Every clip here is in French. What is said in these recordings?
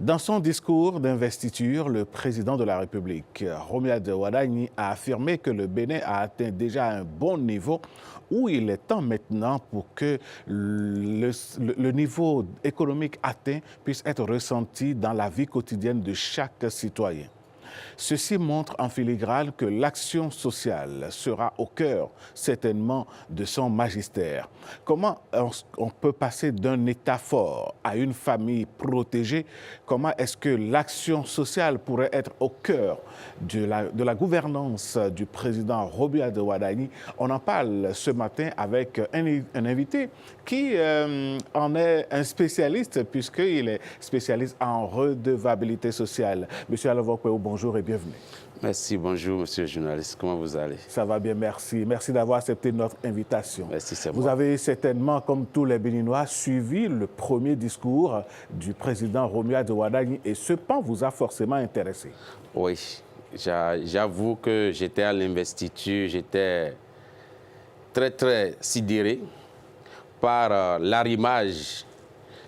Dans son discours d'investiture, le président de la République, Romuald Wadagni, a affirmé que le Bénin a atteint déjà un bon niveau où il est temps maintenant pour que le niveau économique atteint puisse être ressenti dans la vie quotidienne de chaque citoyen. Ceci montre en filigrane que l'action sociale sera au cœur certainement de son magistère. Comment on peut passer d'un État fort à une famille protégée? Comment est-ce que l'action sociale pourrait être au cœur de la gouvernance du président Romuald Wadagni? On en parle ce matin avec un invité qui en est un spécialiste puisqu'il est spécialiste en redevabilité sociale. Monsieur Alavokpeo, bonjour et bienvenue. Merci, bonjour monsieur le journaliste, comment vous allez? Ça va bien, merci. Merci d'avoir accepté notre invitation. Merci, c'est Vous moi. avez certainement, comme tous les Béninois, suivi le premier discours du président Romuald Wadagni et ce pan vous a forcément intéressé. Oui, j'avoue que j'étais à l'investiture, j'étais très sidéré par l'arrimage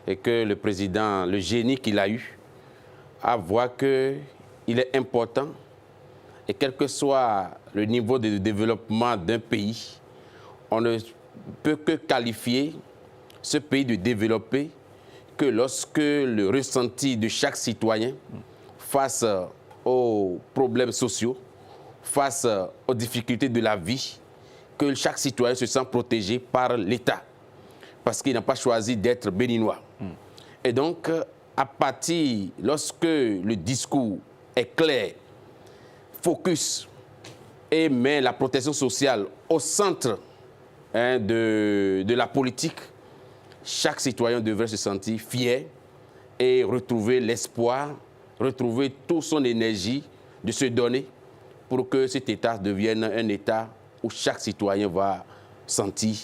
et que le président, le génie qu'il a eu, à voir qu'il est important et quel que soit le niveau de développement d'un pays, on ne peut que qualifier ce pays de développé que lorsque le ressenti de chaque citoyen face aux problèmes sociaux, face aux difficultés de la vie, que chaque citoyen se sent protégé par l'État, parce qu'il n'a pas choisi d'être béninois. Et donc, à partir, lorsque le discours est clair, focus et met la protection sociale au centre de la politique, chaque citoyen devrait se sentir fier et retrouver l'espoir, retrouver toute son énergie de se donner pour que cet État devienne un État où chaque citoyen va sentir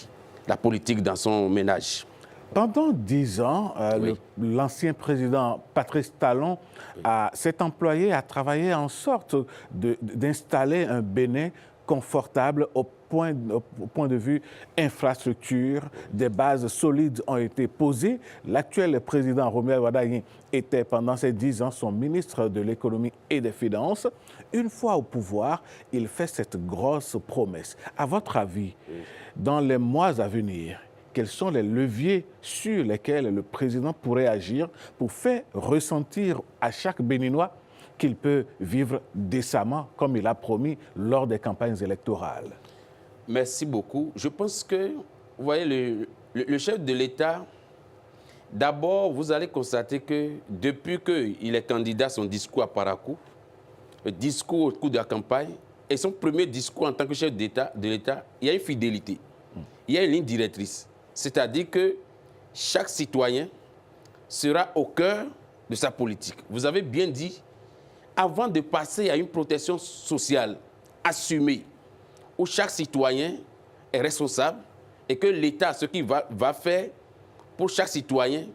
la politique dans son ménage. Pendant 10 ans, Oui. l'ancien président Patrice Talon s'est employé à travailler en sorte d'installer un Bénin confortable au point de vue infrastructure. Des bases solides ont été posées. L'actuel président Romuald Wadagni était pendant ces 10 ans son ministre de l'économie et des finances. Une fois au pouvoir, il fait cette grosse promesse. À votre avis, dans les mois à venir, quels sont les leviers sur lesquels le président pourrait agir pour faire ressentir à chaque Béninois qu'il peut vivre décemment, comme il a promis lors des campagnes électorales? Merci beaucoup. Je pense que, vous voyez, le chef de l'État, d'abord, vous allez constater que depuis qu'il est candidat à son discours à Parakou, le discours au cours de la campagne, et son premier discours en tant que chef de l'État, il y a une fidélité, il y a une ligne directrice. C'est-à-dire que chaque citoyen sera au cœur de sa politique. Vous avez bien dit, avant de passer à une protection sociale assumée, où chaque citoyen est responsable et que l'État, ce qu'il va faire pour chaque citoyen,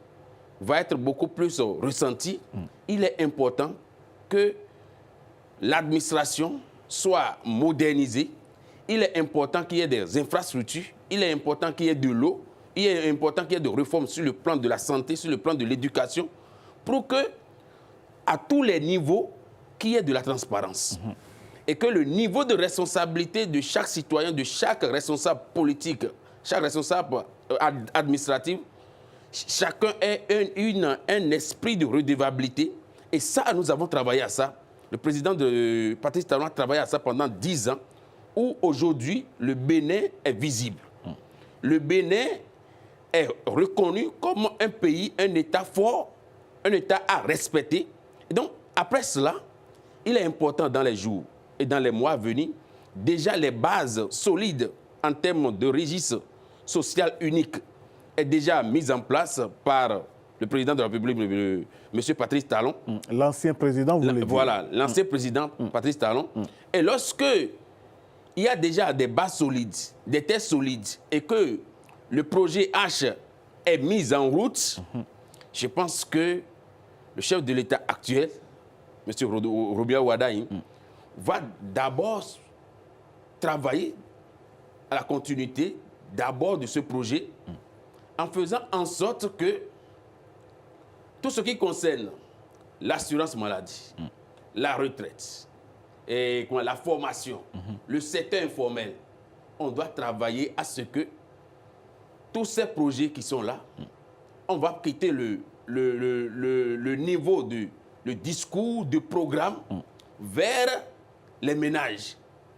va être beaucoup plus ressenti, il est important que l'administration soit modernisée, il est important qu'il y ait des infrastructures, il est important qu'il y ait de l'eau, il est important qu'il y ait des réformes sur le plan de la santé, sur le plan de l'éducation, pour que, à tous les niveaux, qu'il y ait de la transparence. Et que le niveau de responsabilité de chaque citoyen, de chaque responsable politique, chaque responsable administratif, chacun ait un esprit de redevabilité. Et ça, nous avons travaillé à ça. Le président de Patrice Talon a travaillé à ça pendant 10 ans, où aujourd'hui, le Bénin est visible. Le Bénin est reconnu comme un pays, un État fort, un État à respecter. Et donc, après cela, il est important dans les jours et dans les mois à venir, déjà les bases solides en termes de registre social unique est déjà mise en place par le président de la République, M. Patrice Talon. L'ancien président, vous voulez dire? Voilà, l'ancien président Patrice Talon. Et lorsque il y a déjà des bases solides, des tests solides, et que le projet H est mis en route, je pense que le chef de l'État actuel, M. Romuald Wadagni, va d'abord travailler à la continuité d'abord de ce projet en faisant en sorte que tout ce qui concerne l'assurance maladie, la retraite, et la formation, le secteur informel. On doit travailler à ce que tous ces projets qui sont là, on va quitter le niveau le discours, de programme vers les ménages,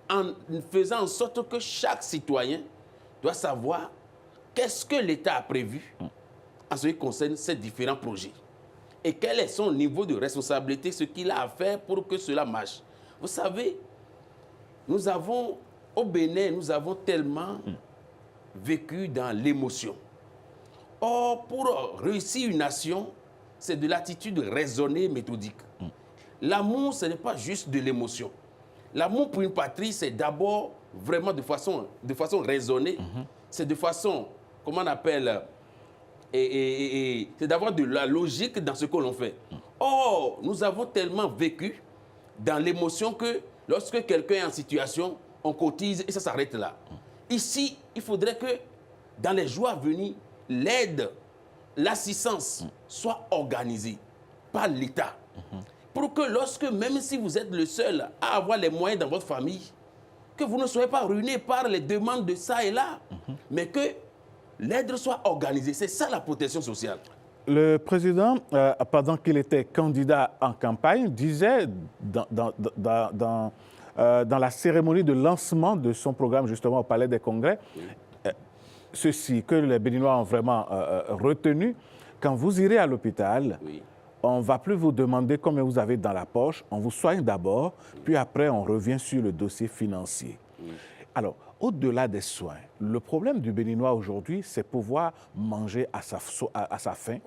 en faisant en sorte que chaque citoyen doit savoir qu'est-ce que l'État a prévu en ce qui concerne ces différents projets et quel est son niveau de responsabilité, ce qu'il a à faire pour que cela marche. Vous savez, au Bénin, nous avons tellement vécu dans l'émotion. Or, pour réussir une nation, c'est de l'attitude raisonnée, méthodique. L'amour, ce n'est pas juste de l'émotion. L'amour pour une patrie, c'est d'abord vraiment de façon raisonnée. C'est de façon, comment on appelle, c'est d'avoir de la logique dans ce que l'on fait. Or, nous avons tellement vécu dans l'émotion que lorsque quelqu'un est en situation, on cotise et ça s'arrête là. Ici, il faudrait que dans les jours à venir, l'aide, l'assistance soit organisée par l'État. Pour que lorsque, même si vous êtes le seul à avoir les moyens dans votre famille, que vous ne soyez pas ruiné par les demandes de ça et là, mais que l'aide soit organisée. C'est ça la protection sociale. Le président, pendant qu'il était candidat en campagne, disait dans la cérémonie de lancement de son programme justement au Palais des Congrès, ceci que les Béninois ont vraiment retenu, quand vous irez à l'hôpital, on ne va plus vous demander combien vous avez dans la poche, on vous soigne d'abord, puis après on revient sur le dossier financier. Alors, au-delà des soins, le problème du Béninois aujourd'hui, c'est pouvoir manger à sa faim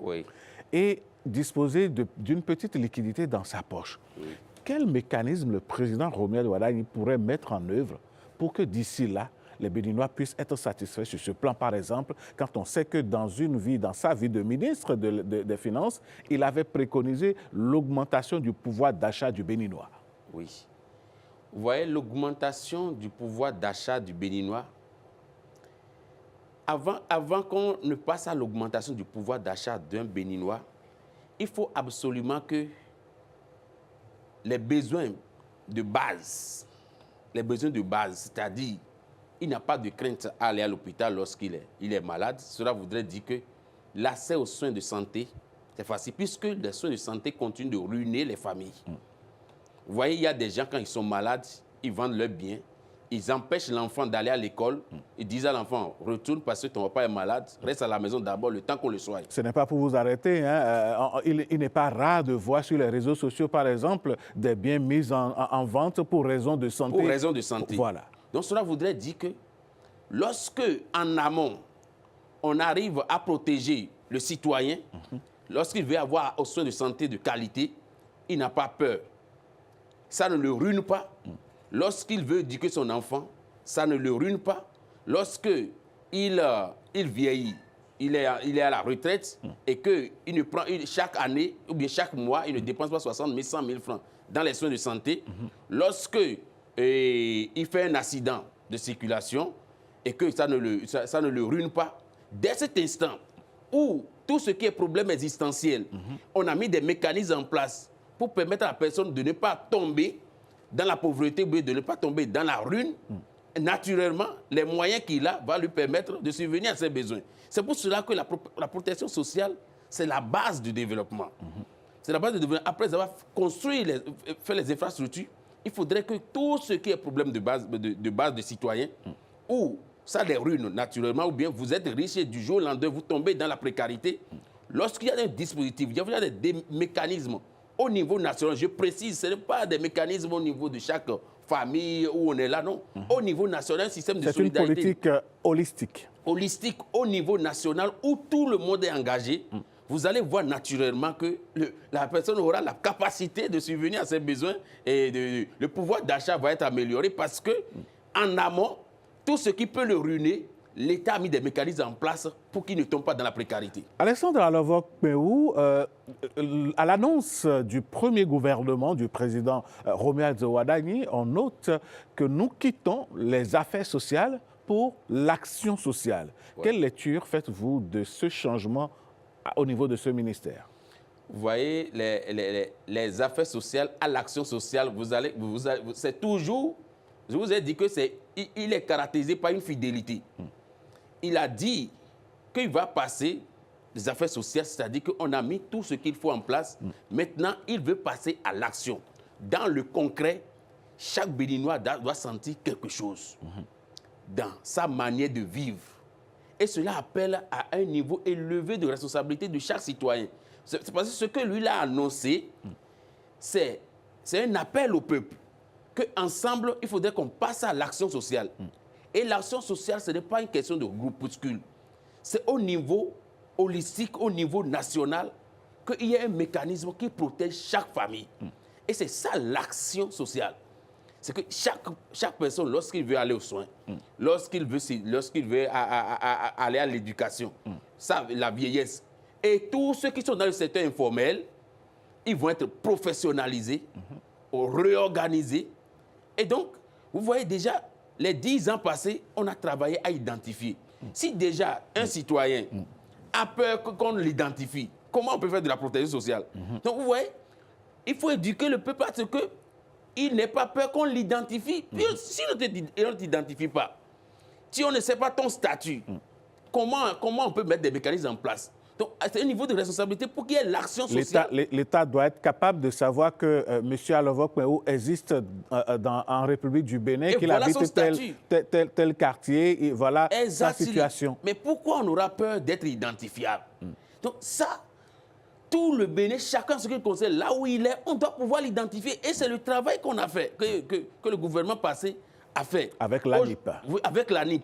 et disposer d'une petite liquidité dans sa poche. Quel mécanisme le président Romuald Wadagni pourrait mettre en œuvre pour que d'ici là, les Béninois puissent être satisfaits sur ce plan, par exemple, quand on sait que dans sa vie de ministre des Finances, il avait préconisé l'augmentation du pouvoir d'achat du Béninois. Oui. Vous voyez, l'augmentation du pouvoir d'achat du Béninois, avant qu'on ne passe à l'augmentation du pouvoir d'achat d'un Béninois, il faut absolument que les besoins de base, c'est-à-dire il n'a pas de crainte à aller à l'hôpital lorsqu'il est malade, cela voudrait dire que l'accès aux soins de santé, c'est facile, puisque les soins de santé continuent de ruiner les familles. Vous voyez, il y a des gens, quand ils sont malades, ils vendent leurs biens, ils empêchent l'enfant d'aller à l'école, ils disent à l'enfant, retourne parce que ton papa est malade, reste à la maison d'abord le temps qu'on le soigne. Ce n'est pas pour vous arrêter, hein. Il n'est pas rare de voir sur les réseaux sociaux, par exemple, des biens mis en vente pour raison de santé. Pour raison de santé. Voilà. Donc cela voudrait dire que lorsque, en amont, on arrive à protéger le citoyen, lorsqu'il veut avoir aux soins de santé de qualité, il n'a pas peur. Ça ne le ruine pas. Lorsqu'il veut éduquer son enfant, ça ne le ruine pas. Lorsqu'il vieillit, il est à la retraite et qu'il ne prend chaque année ou bien chaque mois, il ne dépense pas 60 000, 100 000 francs dans les soins de santé. Lorsque il fait un accident de circulation et que ça ne le ruine pas, dès cet instant où tout ce qui est problème existentiel, on a mis des mécanismes en place pour permettre à la personne de ne pas tomber dans la pauvreté, de ne pas tomber dans la ruine. Naturellement, les moyens qu'il a vont lui permettre de subvenir à ses besoins. C'est pour cela que la protection sociale, c'est la base du développement. C'est la base du développement. Après avoir construit, fait les infrastructures, il faudrait que tout ce qui est problème de base de citoyens, ou ça les ruine naturellement, ou bien vous êtes riche et du jour au lendemain, vous tombez dans la précarité. Lorsqu'il y a des dispositifs, il y a des mécanismes au niveau national, je précise, ce n'est pas des mécanismes au niveau de chaque famille où on est là, non. Au niveau national, un système de solidarité. C'est une politique holistique. Holistique au niveau national où tout le monde est engagé. Vous allez voir naturellement que la personne aura la capacité de subvenir à ses besoins et le pouvoir d'achat va être amélioré parce que en amont, tout ce qui peut le ruiner, l'État a mis des mécanismes en place pour qu'il ne tombe pas dans la précarité. Alexandre Alovok-Peou, à l'annonce du premier gouvernement du président Romuald Wadagni, on note que nous quittons les affaires sociales pour l'action sociale. Quelle lecture faites-vous de ce changement au niveau de ce ministère? Vous voyez, les affaires sociales à l'action sociale, c'est toujours, je vous ai dit que il est caractérisé par une fidélité. Il a dit qu'il va passer des affaires sociales, c'est-à-dire qu'on a mis tout ce qu'il faut en place. Maintenant, il veut passer à l'action. Dans le concret, chaque Béninois doit sentir quelque chose dans sa manière de vivre. Et cela appelle à un niveau élevé de responsabilité de chaque citoyen. C'est parce que ce que lui a annoncé, c'est un appel au peuple. Qu'ensemble, il faudrait qu'on passe à l'action sociale. Et l'action sociale, ce n'est pas une question de groupuscule. C'est au niveau holistique, au niveau national, qu'il y ait un mécanisme qui protège chaque famille. Et c'est ça l'action sociale. C'est que chaque personne, lorsqu'il veut aller aux soins, lorsqu'il veut aller à l'éducation, la vieillesse, et tous ceux qui sont dans le secteur informel, ils vont être professionnalisés, réorganisés. Et donc, vous voyez déjà, les 10 ans passés, on a travaillé à identifier. Si déjà un citoyen a peur qu'on l'identifie, comment on peut faire de la protection sociale? Donc, vous voyez, il faut éduquer le peuple à ce qu'il n'ait pas peur qu'on l'identifie. Si on ne t'identifie pas, si on ne sait pas ton statut, comment on peut mettre des mécanismes en place? Donc, c'est un niveau de responsabilité pour qu'il y ait l'action sociale. L'État doit être capable de savoir que M. Alovok Mehou existe en République du Bénin, qu'il voilà habite tel quartier, et voilà sa situation. Mais pourquoi on aura peur d'être identifiable? Donc ça, tout le Bénin, chacun ce qu'il concerne, là où il est, on doit pouvoir l'identifier. Et c'est le travail qu'on a fait, que le gouvernement passé a fait. Avec l'ANIP. Oui, avec l'ANIP.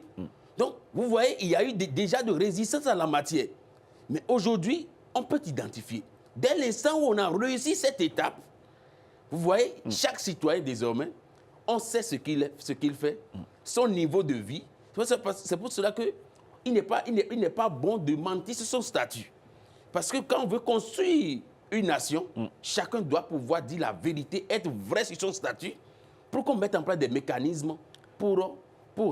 Donc, vous voyez, il y a eu déjà de résistance à la matière. Mais aujourd'hui, on peut identifier. Dès l'instant où on a réussi cette étape, vous voyez, chaque citoyen désormais, on sait ce qu'il fait, son niveau de vie. C'est pour cela qu'il n'est pas bon de mentir sur son statut. Parce que quand on veut construire une nation, chacun doit pouvoir dire la vérité, être vrai sur son statut, pour qu'on mette en place des mécanismes pour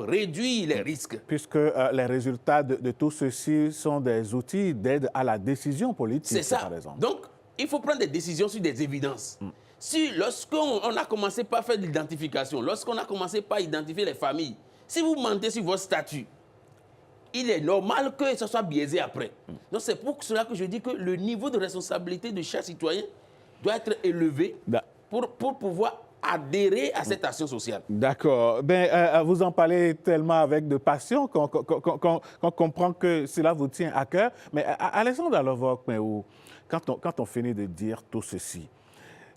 réduire les risques. Puisque les résultats de tout ceci sont des outils d'aide à la décision politique, c'est ça. Par exemple. Donc, il faut prendre des décisions sur des évidences. Si lorsqu'on a commencé par faire de l'identification, lorsqu'on a commencé par identifier les familles, si vous mentez sur votre statut, il est normal que ça soit biaisé après. Donc, c'est pour cela que je dis que le niveau de responsabilité de chaque citoyen doit être élevé pour pouvoir adhérer à cette action sociale. D'accord. Vous en parlez tellement avec de passion qu'on comprend que cela vous tient à cœur. Mais Alexandre Alovok Mehou, quand on finit de dire tout ceci,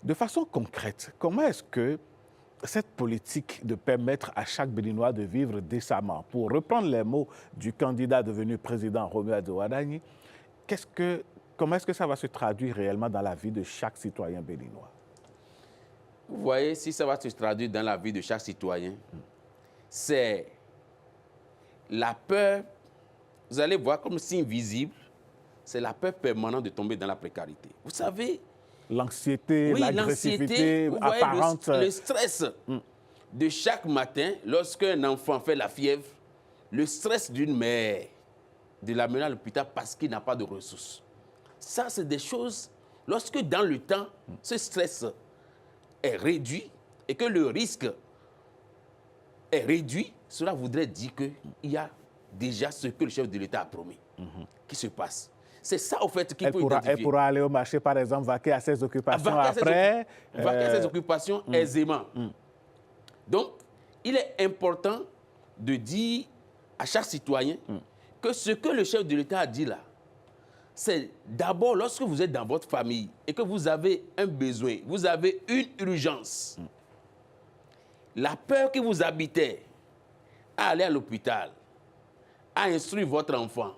de façon concrète, comment est-ce que cette politique de permettre à chaque Béninois de vivre décemment, pour reprendre les mots du candidat devenu président Romuald Wadagni, comment est-ce que ça va se traduire réellement dans la vie de chaque citoyen béninois? Vous voyez, si ça va se traduire dans la vie de chaque citoyen, c'est la peur, vous allez voir comme signe visible, c'est la peur permanente de tomber dans la précarité. Vous savez, l'anxiété, l'agressivité apparente. Le stress de chaque matin, lorsqu'un enfant fait la fièvre, le stress d'une mère de l'amener à l'hôpital parce qu'il n'a pas de ressources. Ça, c'est des choses, lorsque dans le temps, ce stress est réduit et que le risque est réduit, cela voudrait dire qu'il y a déjà ce que le chef de l'État a promis qui se passe. C'est ça, au fait, qu'il faut identifier. Elle pourra aller au marché, par exemple, vaquer à ses occupations après. Vaquer à ses occupations aisément. Donc, il est important de dire à chaque citoyen que ce que le chef de l'État a dit là, c'est d'abord lorsque vous êtes dans votre famille et que vous avez un besoin, vous avez une urgence, la peur que vous habitez à aller à l'hôpital, à instruire votre enfant,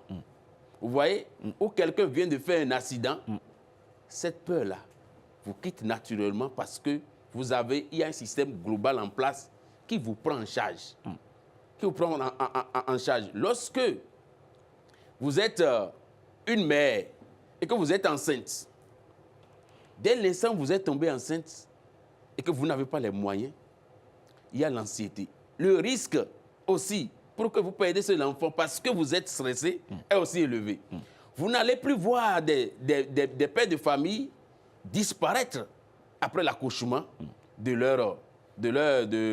vous voyez, ou quelqu'un vient de faire un accident, cette peur-là vous quitte naturellement parce que il y a un système global en place qui vous prend en charge. Qui vous prend en charge. Lorsque vous êtes une mère et que vous êtes enceinte, dès l'instant où vous êtes tombée enceinte et que vous n'avez pas les moyens, il y a l'anxiété. Le risque aussi, pour que vous perdiez cet enfant parce que vous êtes stressé, est aussi élevé. Vous n'allez plus voir des pères de famille disparaître après l'accouchement de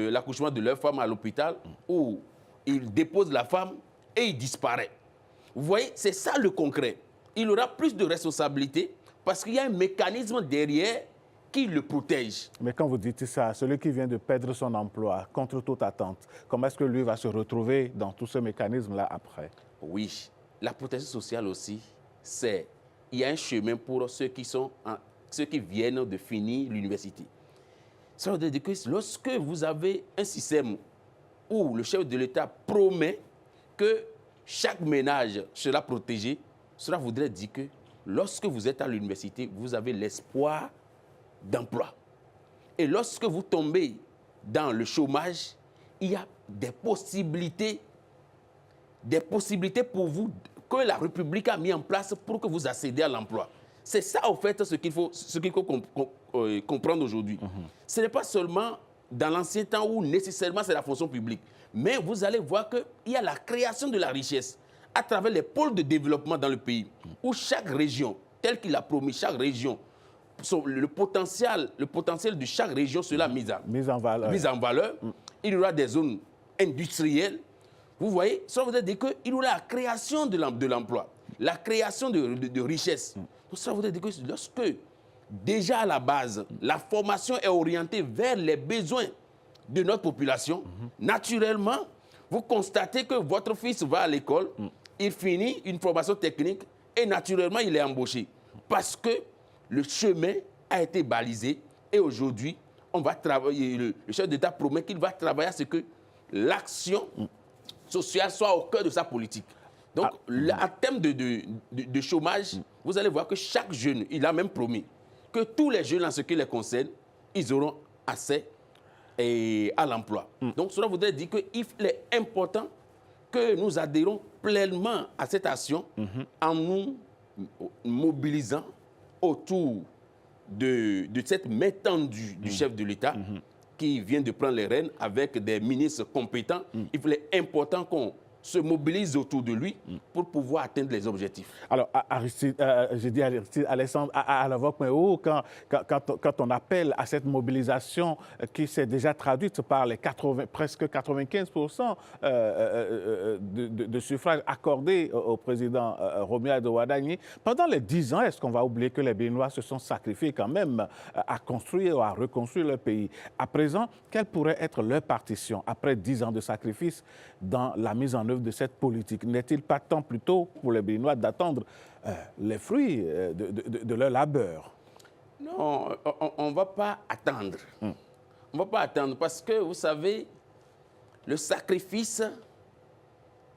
l'accouchement de leur femme à l'hôpital, où ils déposent la femme et ils disparaissent. Vous voyez, c'est ça le concret. Il aura plus de responsabilités parce qu'il y a un mécanisme derrière qui le protège. Mais quand vous dites ça, celui qui vient de perdre son emploi, contre toute attente, comment est-ce que lui va se retrouver dans tout ce mécanisme-là après? Oui, la protection sociale aussi, il y a un chemin pour ceux qui viennent de finir l'université. Ça veut dire que lorsque vous avez un système où le chef de l'État promet que chaque ménage sera protégé, cela voudrait dire que lorsque vous êtes à l'université, vous avez l'espoir d'emploi. Et lorsque vous tombez dans le chômage, il y a des possibilités pour vous que la République a mis en place pour que vous accédiez à l'emploi. C'est ça, en fait, ce qu'il faut comprendre aujourd'hui. Ce n'est pas seulement dans l'ancien temps où nécessairement c'est la fonction publique, mais vous allez voir qu'il y a la création de la richesse à travers les pôles de développement dans le pays, où chaque région, tel qu'il a promis, chaque région, le potentiel de chaque région sera mis en valeur. Il y aura des zones industrielles. Vous voyez, ça veut dire qu'il y aura la création de l'emploi, la création de richesses. Donc ça veut dire que lorsque, déjà à la base, la formation est orientée vers les besoins de notre population, naturellement, vous constatez que votre fils va à l'école, il finit une formation technique et naturellement, il est embauché. Parce que le chemin a été balisé et aujourd'hui, on va travailler. Le chef d'État promet qu'il va travailler à ce que l'action sociale soit au cœur de sa politique. Donc, en termes de chômage, vous allez voir que chaque jeune, il a même promis que tous les jeunes, en ce qui les concerne, ils auront accès à l'emploi. Donc, cela voudrait dire qu'il est important que nous adhérons pleinement à cette action en nous mobilisant autour de cette main tendue du chef de l'État qui vient de prendre les rênes avec des ministres compétents. Il est important qu'on se mobilise autour de lui pour pouvoir atteindre les objectifs. Alors, j'ai dit à Alexandre, à Alavok-Meo, quand on appelle à cette mobilisation qui s'est déjà traduite par les presque 95% de suffrages accordés au président Romuald Wadagni, pendant les 10 ans, est-ce qu'on va oublier que les Béninois se sont sacrifiés quand même à construire ou à reconstruire leur pays? À présent, quelle pourrait être leur partition après 10 ans de sacrifice dans la mise en œuvre de cette politique? N'est-il pas temps plutôt pour les Béninois d'attendre les fruits de leur labeur? Non, on ne va pas attendre. On ne va pas attendre parce que, vous savez, le sacrifice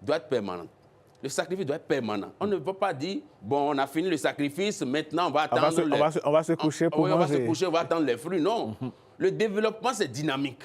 doit être permanent. Le sacrifice doit être permanent. On ne va pas dire, bon, on a fini le sacrifice, maintenant on va attendre... On va se coucher pour manger. On va se coucher, on va attendre les fruits. Non. Le développement, c'est dynamique.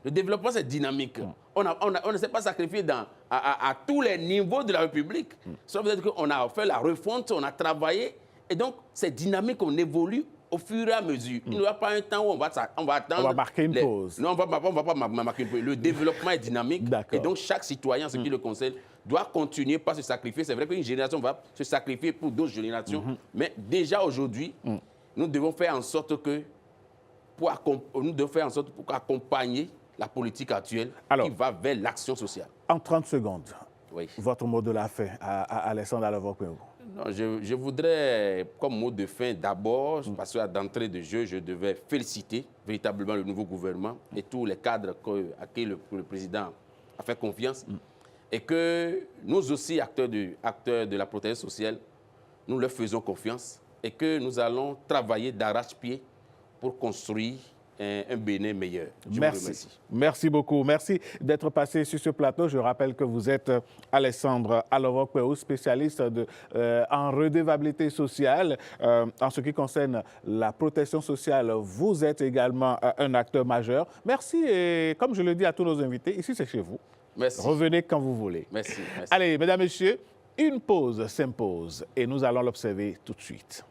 Le développement, c'est dynamique. On ne s'est pas sacrifié à tous les niveaux de la République. Ça veut dire qu'on a fait la refonte, on a travaillé. Et donc, c'est dynamique, on évolue au fur et à mesure. Il n'y aura pas un temps où on va attendre... On va marquer une pause. Non, on ne va pas marquer une pause. Le développement est dynamique. Et donc, chaque citoyen, ce qui le concerne, doit continuer par se sacrifier. C'est vrai qu'une génération va se sacrifier pour d'autres générations. Mais déjà aujourd'hui, nous devons faire en sorte pour accompagner la politique actuelle qui va vers l'action sociale. En 30 secondes, votre mot de la fin à Alexandre Alavok-Meo. Je voudrais, comme mot de fin, d'abord, parce que d'entrée de jeu, je devais féliciter véritablement le nouveau gouvernement et tous les cadres à qui le président a fait confiance. Et que nous aussi, acteurs de la protection sociale, nous leur faisons confiance et que nous allons travailler d'arrache-pied pour construire un Bénin meilleur. Je vous remercie. Merci beaucoup. Merci d'être passé sur ce plateau. Je rappelle que vous êtes Alexandre Alavok-Meo, spécialiste en redevabilité sociale. En ce qui concerne la protection sociale, vous êtes également un acteur majeur. Merci et comme je le dis à tous nos invités, ici c'est chez vous. Merci. Revenez quand vous voulez. Merci. Allez, mesdames, messieurs, une pause s'impose et nous allons l'observer tout de suite.